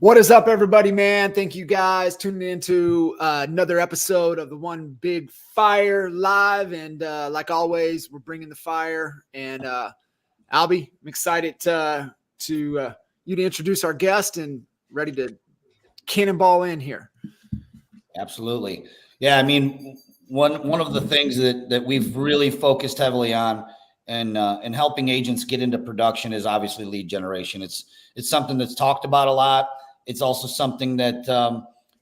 What is up, everybody, man? Thank you guys tuning into another episode of the One Big Fire Live. And like always, we're bringing the fire. And Albie, I'm excited to you to introduce our guest and ready to cannonball in here. Absolutely. Yeah, I mean, one of the things that we've really focused heavily on and helping agents get into production is obviously lead generation. It's something that's talked about a lot. It's also something that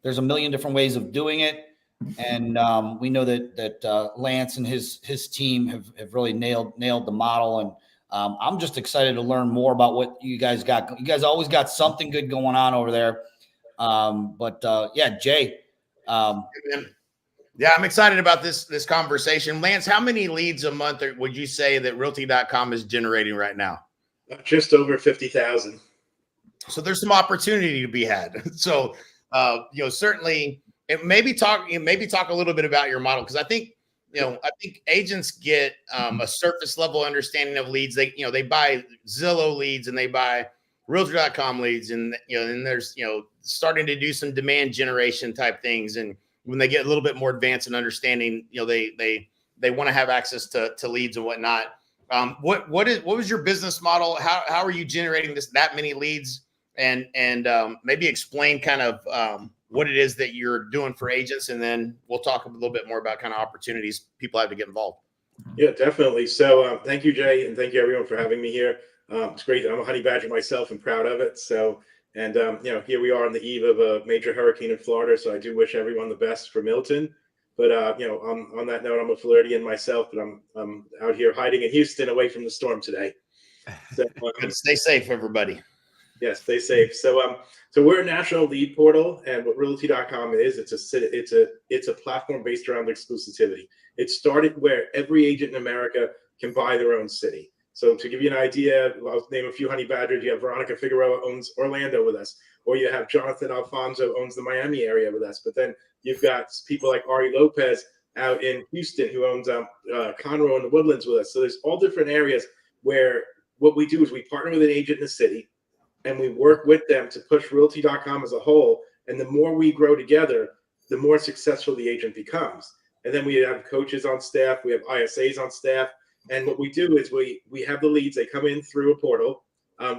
there's a million different ways of doing it. And we know that Lance and his team have really nailed the model. And I'm just excited to learn more about what you guys got. You guys always got something good going on over there. Yeah, Jay. Yeah, I'm excited about this conversation. Lance, how many leads a month would you say that Realty.com is generating right now? Just over 50,000. So there's some opportunity to be had. So, certainly, maybe talk a little bit about your model, because I think agents get a surface level understanding of leads. They buy Zillow leads and they buy Realtor.com leads, and and there's starting to do some demand generation type things. And when they get a little bit more advanced in understanding, they want to have access to leads and whatnot. What was your business model? How are you generating that many leads? And maybe explain kind of what it is that you're doing for agents, and then we'll talk a little bit more about kind of opportunities people have to get involved. Yeah, definitely. So thank you, Jay, and thank you everyone for having me here. It's great. I'm a honey badger myself and proud of it. So, and here we are on the eve of a major hurricane in Florida. So I do wish everyone the best for Milton. But on that note, I'm a Floridian myself, but I'm out here hiding in Houston away from the storm today. So stay safe, everybody. Yes, stay safe. So we're a national lead portal, and what Realty.com is, it's a platform based around exclusivity. It started where every agent in America can buy their own city. So to give you an idea, I'll name a few honey badgers. You have Veronica Figueroa owns Orlando with us, or you have Jonathan Alfonso owns the Miami area with us. But then you've got people like Ari Lopez out in Houston who owns Conroe in the Woodlands with us. So there's all different areas where what we do is we partner with an agent in the city, and we work with them to push Realty.com as a whole. And the more we grow together, the more successful the agent becomes. And then we have coaches on staff, we have ISAs on staff. And what we do is we have the leads. They come in through a portal.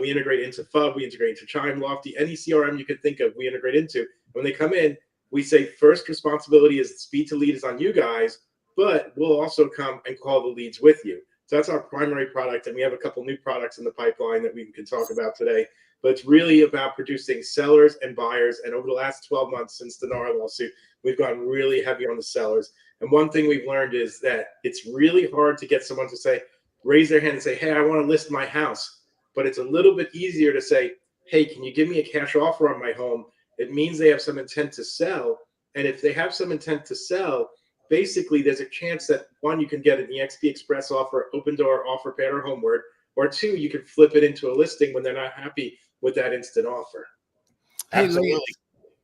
We integrate into FUB, we integrate into Chime, Lofty, any CRM you could think of, we integrate into. When they come in, we say first responsibility is speed to lead is on you guys, but we'll also come and call the leads with you. So that's our primary product. And we have a couple new products in the pipeline that we can talk about today. But it's really about producing sellers and buyers. And over the last 12 months since the NAR lawsuit, we've gone really heavy on the sellers. And one thing we've learned is that it's really hard to get someone to raise their hand and say, hey, I want to list my house. But it's a little bit easier to say, hey, can you give me a cash offer on my home? It means they have some intent to sell. And if they have some intent to sell, basically there's a chance that one, you can get an EXP Express offer, open door offer, pay or homeward, or two, you can flip it into a listing when they're not happy with that instant offer. Hey, Absolutely.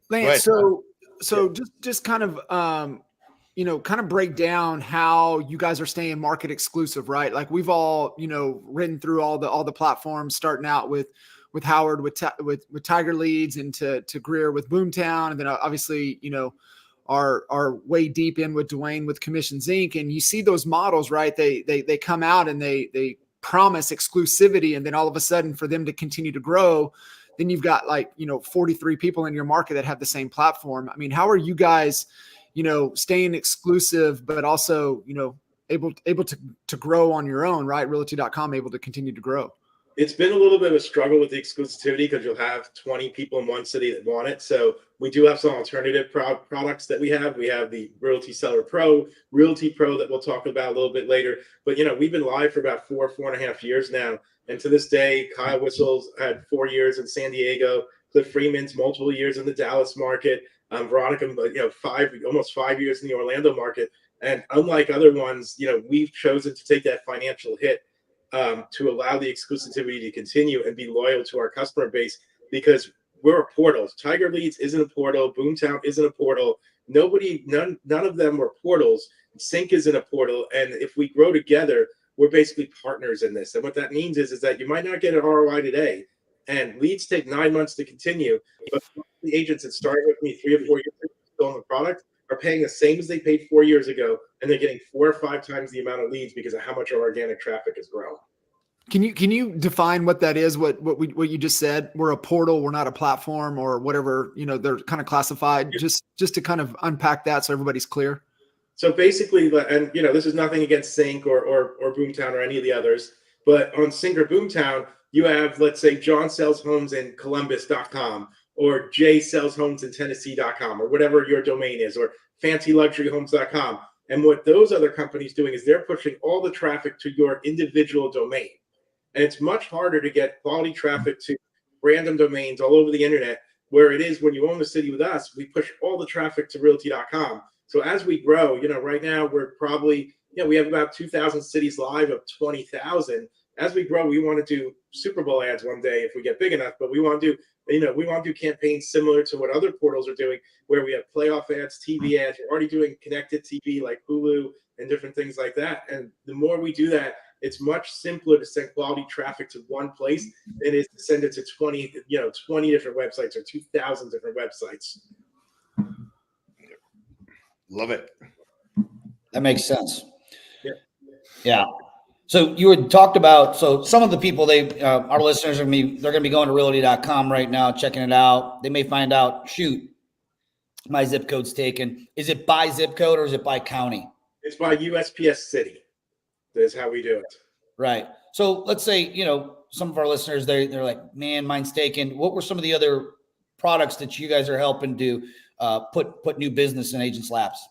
Lance, so just kind of kind of break down how you guys are staying market exclusive, right? Like we've all ridden through all the platforms, starting out with Howard with Tiger Leads, and to Greer with Boomtown, and then obviously are way deep in with Dwayne with Commissions Inc. And you see those models, right? They come out and they promise exclusivity, and then all of a sudden for them to continue to grow, then you've got 43 people in your market that have the same platform. I mean, how are you guys staying exclusive but also able to grow on your own, right? Realty.com able to continue to grow. It's been a little bit of a struggle with the exclusivity because you'll have 20 people in one city that want it. So we do have some alternative products that we have. We have the Realty Seller Pro, Realty Pro that we'll talk about a little bit later. But, we've been live for about 4.5 years now. And to this day, Kyle Whistle's had 4 years in San Diego. Cliff Freeman's multiple years in the Dallas market. Veronica, almost 5 years in the Orlando market. And unlike other ones, we've chosen to take that financial hit to allow the exclusivity to continue and be loyal to our customer base, because we're a portal. Tiger Leads isn't a portal. Boomtown isn't a portal. None of them were portals. Sync isn't a portal. And if we grow together, we're basically partners in this. And what that means is that you might not get an ROI today, and leads take 9 months to continue. But the agents that started with me 3 or 4 years ago still on the product are paying the same as they paid 4 years ago, and they're getting 4 or 5 times the amount of leads because of how much our organic traffic has grown. Can you define what that is? What you just said? We're a portal. We're not a platform or whatever. They're kind of classified. Just to kind of unpack that so everybody's clear. So basically, and this is nothing against Sync or Boomtown or any of the others, but on Sync or Boomtown, you have, let's say, John sells homes in Columbus.com or Jay sells homes in Tennessee.com or whatever your domain is, or fancyluxuryhomes.com. And what those other companies doing is they're pushing all the traffic to your individual domain. And it's much harder to get quality traffic to random domains all over the internet, where it is when you own the city with us, we push all the traffic to realty.com. So as we grow, right now we're probably, we have about 2,000 cities live of 20,000. As we grow, we want to do Super Bowl ads one day if we get big enough, but we want to do, campaigns similar to what other portals are doing, where we have playoff ads, TV ads. We're already doing connected TV like Hulu and different things like that. And the more we do that, it's much simpler to send quality traffic to one place than it is to send it to 20 different websites or 2,000 different websites. Love it. That makes sense. Yeah. So you had talked about, so some of the people, our listeners they're going to be going to realty.com right now, checking it out. They may find out, shoot, my zip code's taken. Is it by zip code or is it by county? It's by USPS city. That's how we do it. Right. So let's say, some of our listeners, they're like, man, mine's taken. What were some of the other products that you guys are helping to put new business in agents' laps?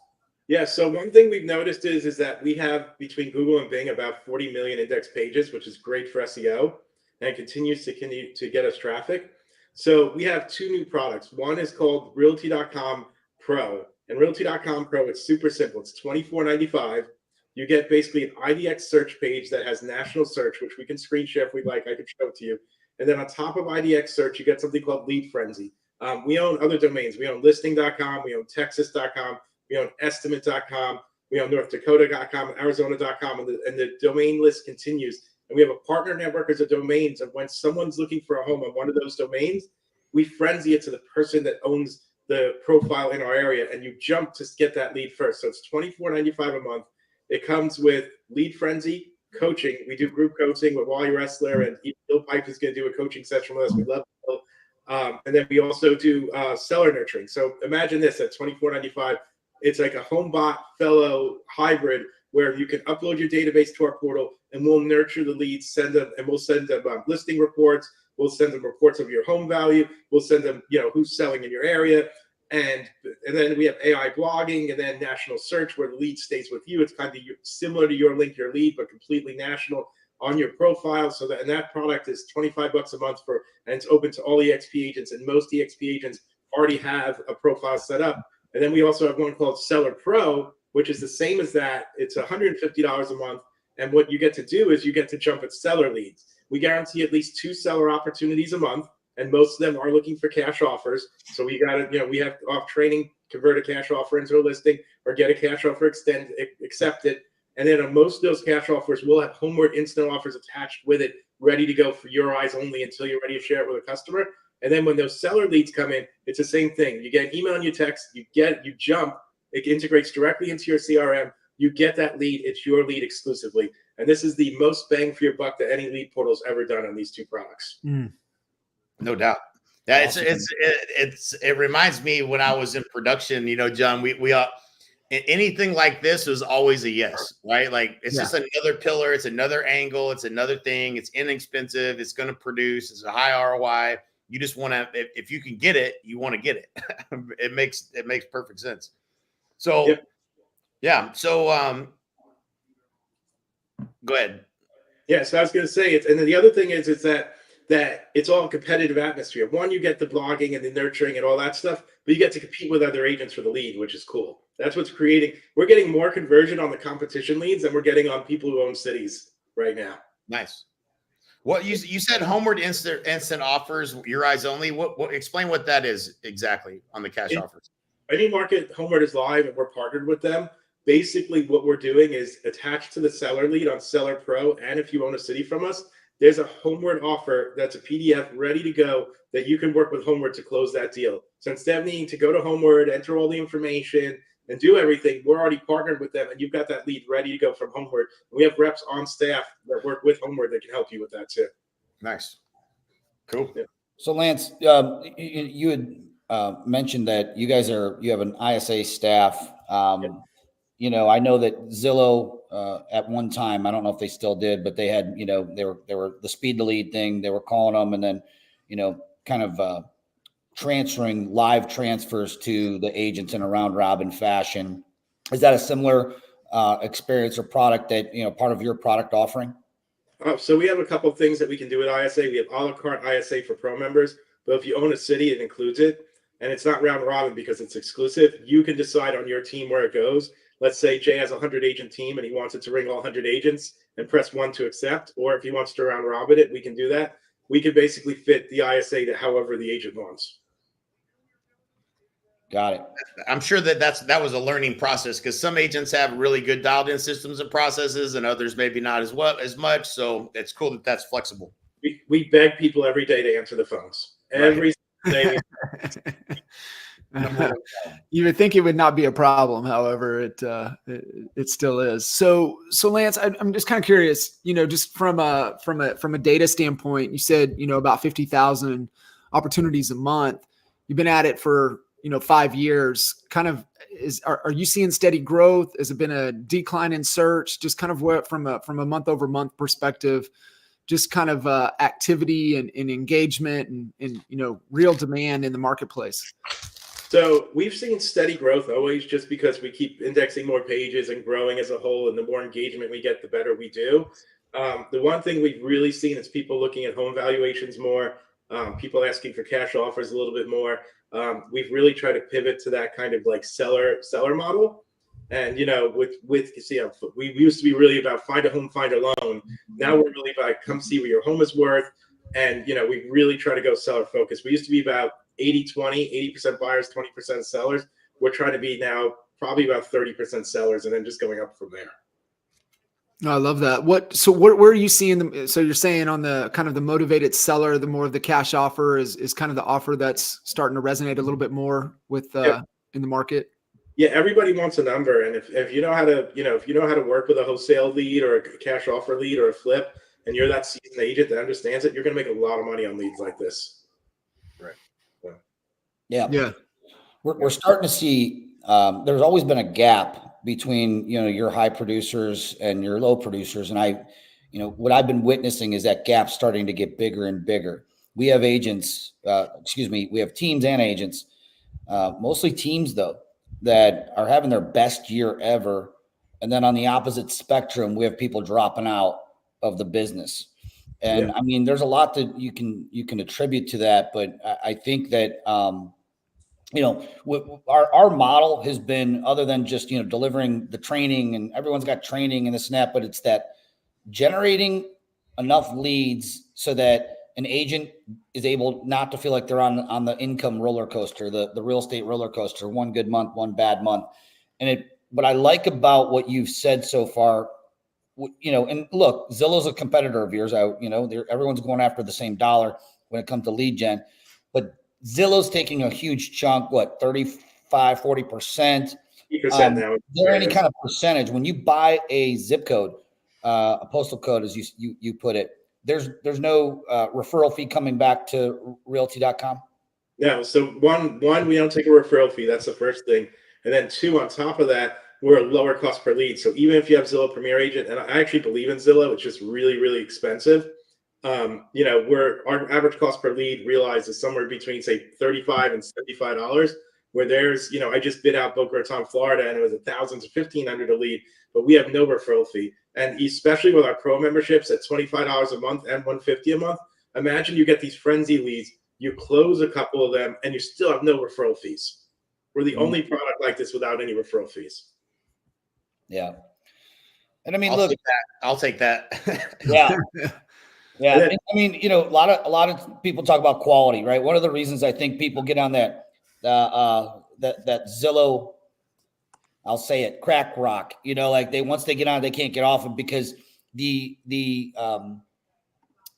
Yeah. So one thing we've noticed is that we have between Google and Bing about 40 million index pages, which is great for SEO and continues to get us traffic. So we have 2 new products. One is called Realty.com Pro, and Realty.com Pro, it's super simple. It's $24.95. You get basically an IDX search page that has national search, which we can screen share if we'd like. I could show it to you. And then on top of IDX search, you get something called Lead Frenzy. We own other domains. We own listing.com. We own texas.com. We own estimate.com. We own North Dakota.com, Arizona.com. And the domain list continues. And we have a partner network as a domains. And when someone's looking for a home on one of those domains, we frenzy it to the person that owns the profile in our area. And you jump to get that lead first. So it's $24.95 a month. It comes with Lead Frenzy, coaching. We do group coaching with Wally Wrestler, and Bill Pipe is going to do a coaching session with us. We love Bill. And then we also do seller nurturing. So imagine this at $24.95. It's like a HomeBot fellow hybrid where you can upload your database to our portal, and we'll nurture the leads, send them listing reports. We'll send them reports of your home value. We'll send them, who's selling in your area. And then we have AI blogging, and then national search where the lead stays with you. It's kind of similar to your link, your lead, but completely national on your profile. So that product is $25 a month and it's open to all EXP agents, and most EXP agents already have a profile set up. And then we also have one called Seller Pro, which is the same as that. It's $150 a month. And what you get to do is you get to jump at seller leads. We guarantee at least 2 seller opportunities a month. And most of them are looking for cash offers. So we we have off training, convert a cash offer into a listing, or get a cash offer accepted. And then on most of those cash offers, we'll have homeward instant offers attached with it, ready to go for your eyes only until you're ready to share it with a customer. And then when those seller leads come in, it's the same thing. You get an email and you text, you jump, it integrates directly into your CRM. You get that lead, it's your lead exclusively. And this is the most bang for your buck that any lead portal's ever done on these 2 products. No doubt. Yeah, it reminds me when I was in production, John, we anything like this was always a yes, right? Like it's just another pillar, it's another angle, it's another thing, it's inexpensive, it's going to produce, it's a high ROI. You just want to, if you can get it, you want to get it. It makes perfect sense. So So go ahead. Yeah, so I was going to say and then the other thing is that it's all competitive atmosphere. One, you get the blogging and the nurturing and all that stuff, but you get to compete with other agents for the lead, which is cool. That's what's creating. We're getting more conversion on the competition leads than we're getting on people who own cities right now. Nice. What you said, homeward instant offers, your eyes only. What explain what that is exactly on the cash offers? Any market, homeward is live, and we're partnered with them. Basically, what we're doing is attached to the seller lead on Seller Pro, and if you own a city from us, there's a Homeward offer that's a PDF ready to go that you can work with Homeward to close that deal. So instead of needing to go to Homeward, enter all the information, and do everything, we're already partnered with them, and you've got that lead ready to go from Homeward. We have reps on staff that work with Homeward that can help you with that too. Nice. Cool. Yeah. So Lance, you had mentioned that you have an ISA staff. You know, I know that Zillow at one time, I don't know if they still did, but they had, you know, they were the speed to lead thing. They were calling them, and then, you know, kind of transferring live transfers to the agents in a round robin fashion. Is that a similar experience or product that, you know, part of your product offering? So we have a couple of things that we can do with ISA. We have a la carte ISA for pro members, but if you own a city, it includes it. And it's not round robin because it's exclusive. You can decide on your team where it goes. Let's say Jay has a 100 agent team and he wants it to ring all 100 agents and press 1 to accept. Or if he wants to round robin it, we can do that. We can basically fit the ISA to however the agent wants. Got it. I'm sure that was a learning process because some agents have really good dialed in systems and processes and others maybe not as much. So it's cool that that's flexible. We beg people every day to answer the phones. Every day. You would think it would not be a problem. However, it still is. So Lance, I'm just kind of curious, you know, just from a data standpoint, you said, you know, about 50,000 opportunities a month. You've been at it for, you know, 5 years. Kind of are you seeing steady growth? Has it been a decline in search? Just kind of what from a month over month perspective, just kind of activity and engagement and, you know, real demand in the marketplace. So we've seen steady growth always just because we keep indexing more pages and growing as a whole. And the more engagement we get, the better we do. The one thing we've really seen is people looking at home valuations more, people asking for cash offers a little bit more. We've really tried to pivot to that kind of like seller model. And, you know, we used to be really about find a home, find a loan. Now we're really about come see what your home is worth. And, you know, we really try to go seller focused. We used to be about 80-20, 80% buyers, 20% sellers. We're trying to be now probably about 30% sellers and then just going up from there. I love that. Where are you seeing them? So you're saying on the kind of the motivated seller, the more of the cash offer is kind of the offer that's starting to resonate a little bit more with in the market. Yeah, everybody wants a number, and if you know how to, you know, if you know how to work with a wholesale lead or a cash offer lead or a flip, and you're that seasoned agent that understands it, you're going to make a lot of money on leads like this. Right. Yeah. We're starting to see. There's always been a gap between, you know, your high producers and your low producers, and what I've been witnessing is that gap starting to get bigger and bigger. We have agents. We have teams and agents, mostly teams though, that are having their best year ever. And then on the opposite spectrum, we have people dropping out of the business. And I mean, there's a lot that you can attribute to that. But I think that, you know, our model has been, other than just, you know, delivering the training, and everyone's got training and this and that, but it's that generating enough leads so that an agent is able not to feel like they're on the income roller coaster, the real estate roller coaster, one good month, one bad month. And what I like about what you've said so far, you know, and look, Zillow's a competitor of yours. Everyone's going after the same dollar when it comes to lead gen, but Zillow's taking a huge chunk, 35, 40%. Now. Is there any kind of percentage when you buy a zip code, a postal code, as you put it? There's no referral fee coming back to realty.com? No. So one, we don't take a referral fee. That's the first thing. And then two, on top of that, we're a lower cost per lead. So even if you have Zillow Premier Agent, and I actually believe in Zillow, it's just really, really expensive. You know, our average cost per lead realized is somewhere between, say, $35 and $75, where there's, you know, I just bid out Boca Raton, Florida, and it was $1,000 to $1,500 a lead, but we have no referral fee. And especially with our pro memberships at $25 a month and $150 a month, imagine you get these frenzy leads, you close a couple of them, and you still have no referral fees. We're the only product like this without any referral fees. Yeah. And I mean, I'll take that. Yeah. Yeah. I mean, you know, a lot of people talk about quality, right? One of the reasons I think people get on that Zillow, I'll say it, crack rock, you know, like once they get on, they can't get off it because the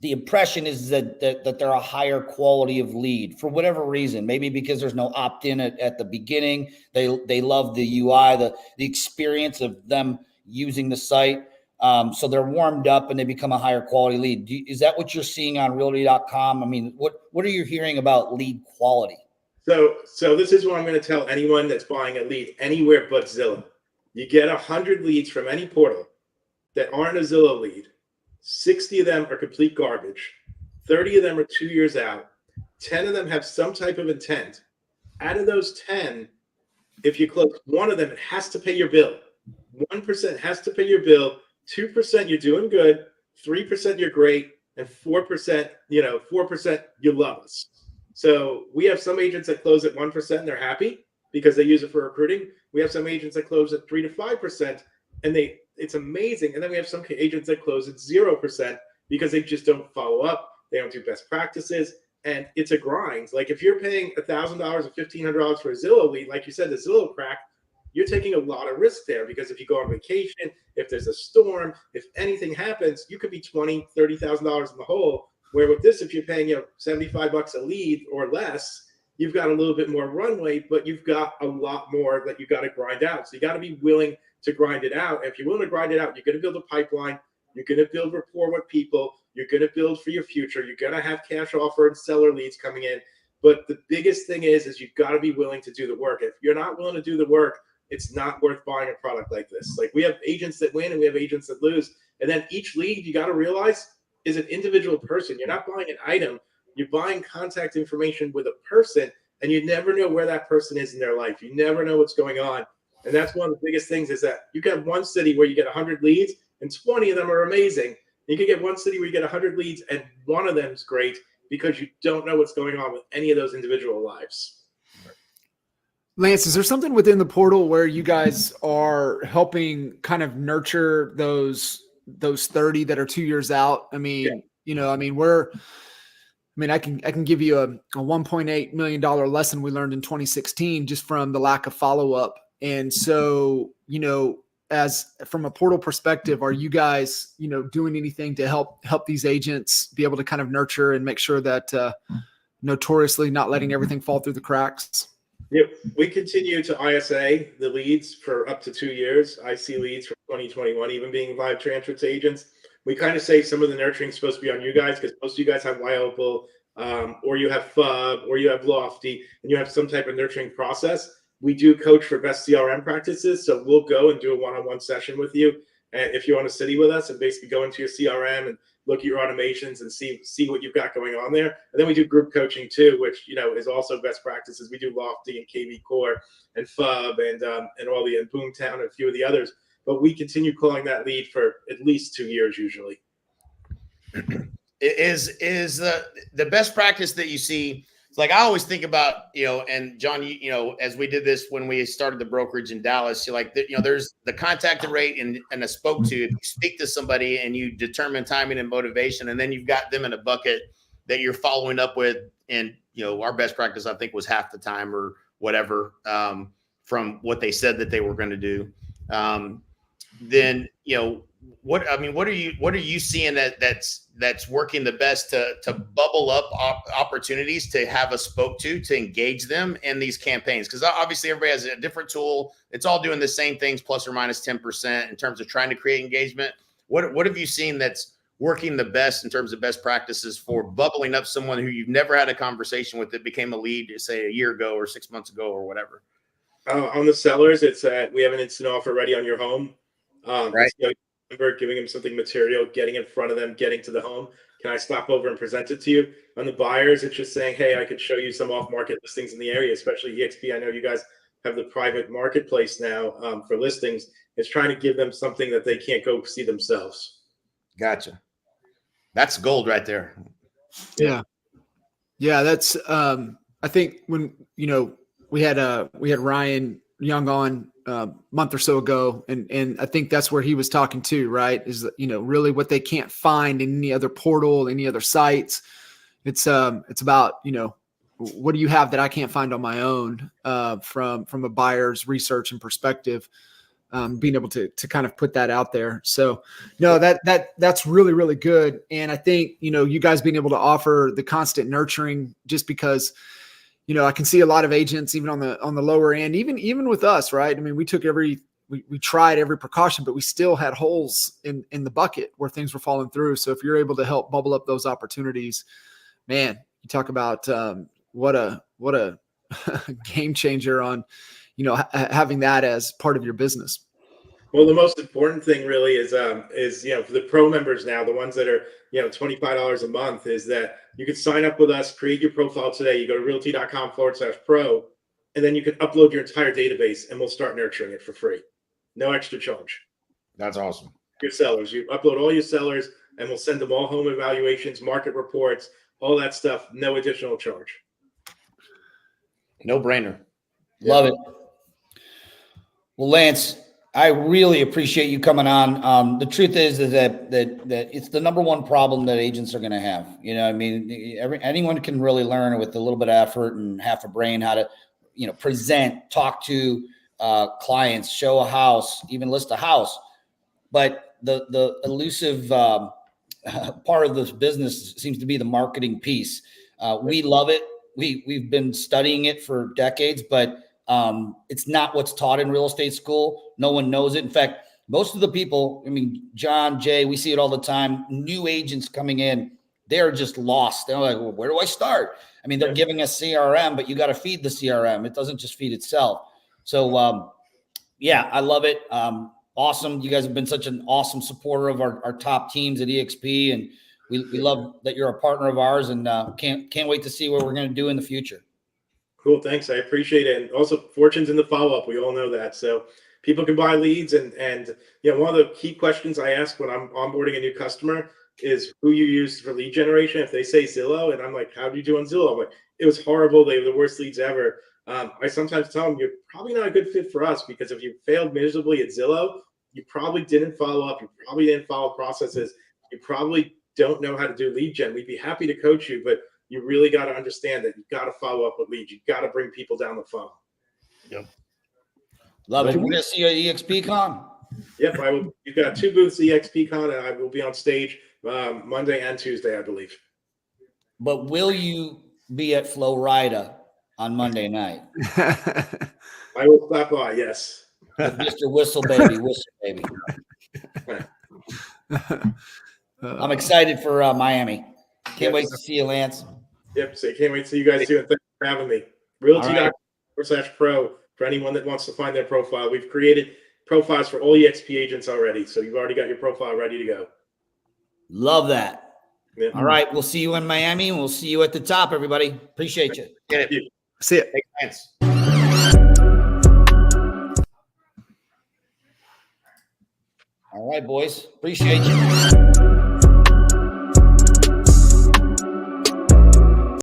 the impression is that they're a higher quality of lead for whatever reason. Maybe because there's no opt-in at the beginning. They love the UI, the experience of them using the site. So they're warmed up and they become a higher quality lead. Is that what you're seeing on realty.com? I mean, what are you hearing about lead quality? So this is what I'm going to tell anyone that's buying a lead anywhere but Zillow. You get 100 leads from any portal that aren't a Zillow lead. 60 of them are complete garbage. 30 of them are 2 years out. 10 of them have some type of intent. Out of those 10, if you close one of them, it has to pay your bill. 1% has to pay your bill. 2% you're doing good. 3% you're great. And 4%, 4% you love us. So we have some agents that close at 1% and they're happy because they use it for recruiting. We have some agents that close at 3 to 5% and it's amazing. And then we have some agents that close at 0% because they just don't follow up. They don't do best practices. And it's a grind. Like if you're paying $1,000 or $1,500 for a Zillow lead, like you said, the Zillow crack, you're taking a lot of risk there because if you go on vacation, if there's a storm, if anything happens, you could be $20,000, $30,000 in the hole. Where with this, if you're paying $75 a lead or less, you've got a little bit more runway, but you've got a lot more that you got to grind out. So you got to be willing to grind it out. And if you're willing to grind it out, you're going to build a pipeline. You're going to build rapport with people. You're going to build for your future. You're going to have cash offer and seller leads coming in. But the biggest thing is you've got to be willing to do the work. If you're not willing to do the work, it's not worth buying a product like this. Like we have agents that win and we have agents that lose. And then each lead, you got to realize, is an individual person. You're not buying an item. You're buying contact information with a person, and you never know where that person is in their life. You never know what's going on. And that's one of the biggest things is that you get one city where you get 100 leads and 20 of them are amazing. You can get one city where you get 100 leads and one of them is great because you don't know what's going on with any of those individual lives. Lance, is there something within the portal where you guys are helping kind of nurture those 30 that are 2 years out? I mean, yeah. I can give you a $1.8 million lesson we learned in 2016 just from the lack of follow-up. And so, as from a portal perspective, are you guys, doing anything to help these agents be able to kind of nurture and make sure that notoriously not letting everything fall through the cracks? Yep. We continue to ISA the leads for up to 2 years. I see leads from 2021, even being live transfer to agents. We kind of say some of the nurturing is supposed to be on you guys because most of you guys have YOPL, or you have FUB, or you have Lofty, and you have some type of nurturing process. We do coach for best CRM practices. So we'll go and do a one-on-one session with you. And if you want to study with us and basically go into your CRM and look at your automations and see what you've got going on there. And then we do group coaching too, which, is also best practices. We do Lofty and KV Core and FUB and all the and Boomtown and a few of the others. But we continue calling that lead for at least 2 years usually. Is the best practice that you see? Like I always think about, and John, as we did this when we started the brokerage in Dallas, there's the contact rate and a spoke to. If you speak to somebody and you determine timing and motivation, and then you've got them in a bucket that you're following up with. And, our best practice, I think, was half the time or whatever from what they said that they were going to do. Then, what are you seeing that's working the best to bubble up opportunities to have a spoke to engage them in these campaigns? Because obviously everybody has a different tool. It's all doing the same things plus or minus 10% in terms of trying to create engagement. What have you seen that's working the best in terms of best practices for bubbling up someone who you've never had a conversation with that became a lead, say a year ago or 6 months ago or whatever? On the sellers, it's we have an instant offer ready on your home. Right. Giving them something material, getting in front of them, getting to the home. Can I stop over and present it to you? On the buyers, it's just saying, hey, I could show you some off-market listings in the area, especially EXP. I know you guys have the private marketplace now for listings. It's trying to give them something that they can't go see themselves. Gotcha. That's gold right there. Yeah. That's I think when we had Ryan Young on a month or so ago, and I think that's where he was talking to, right? Is that, really what they can't find in any other portal, any other sites. It's about, what do you have that I can't find on my own from a buyer's research and perspective. being able to kind of put that out there. So no, that's really, really good. And I think, you guys being able to offer the constant nurturing, just because, I can see a lot of agents, even on the lower end, even with us, right? I mean, we tried every precaution, but we still had holes in the bucket where things were falling through. So if you're able to help bubble up those opportunities, man, you talk about what a game changer on, having that as part of your business. Well, the most important thing really is for the pro members now, the ones that are, $25 a month, is that you can sign up with us, create your profile today. You go to realty.com/pro, and then you can upload your entire database and we'll start nurturing it for free. No extra charge. That's awesome. Your sellers, you upload all your sellers and we'll send them all home evaluations, market reports, all that stuff. No additional charge. No brainer. Love it. Well, Lance, I really appreciate you coming on. The truth is that it's the number one problem that agents are going to have. I mean, anyone can really learn with a little bit of effort and half a brain how to, present, talk to clients, show a house, even list a house. But the elusive part of this business seems to be the marketing piece. We love it. We've been studying it for decades, but it's not what's taught in real estate school. No one knows it. In fact, most of the people, John, Jay, we see it all the time. New agents coming in, they're just lost. They're like, well, where do I start? They're giving us CRM, but you got to feed the CRM. It doesn't just feed itself. So, I love it. Awesome. You guys have been such an awesome supporter of our top teams at EXP, and we love that you're a partner of ours, and can't wait to see what we're going to do in the future. Cool. Thanks. I appreciate it. And also, fortune's in the follow-up. We all know that. So people can buy leads. And one of the key questions I ask when I'm onboarding a new customer is who you use for lead generation. If they say Zillow, and I'm like, how do you do on Zillow? I'm like, it was horrible. They were the worst leads ever. I sometimes tell them, you're probably not a good fit for us, because if you failed miserably at Zillow, you probably didn't follow up. You probably didn't follow processes. You probably don't know how to do lead gen. We'd be happy to coach you, but you really got to understand that you've got to follow up with leads. You've got to bring people down the phone. Yep. Love it. We're going to see you at EXPCon. Yep. You've got 2 booths at EXPCon, and I will be on stage Monday and Tuesday, I believe. But will you be at Florida on Monday night? I will stop by, yes. With Mr. Whistle Baby. I'm excited for Miami. Can't wait to see you, Lance. Yep. So can't wait to see you guys too. And thanks for having me. Realty.com/pro for anyone that wants to find their profile. We've created profiles for all EXP agents already. So you've already got your profile ready to go. Love that. Yep. All right. We'll see you in Miami, and we'll see you at the top, everybody. Appreciate you. Get it. See it. Thanks. All right, boys. Appreciate you.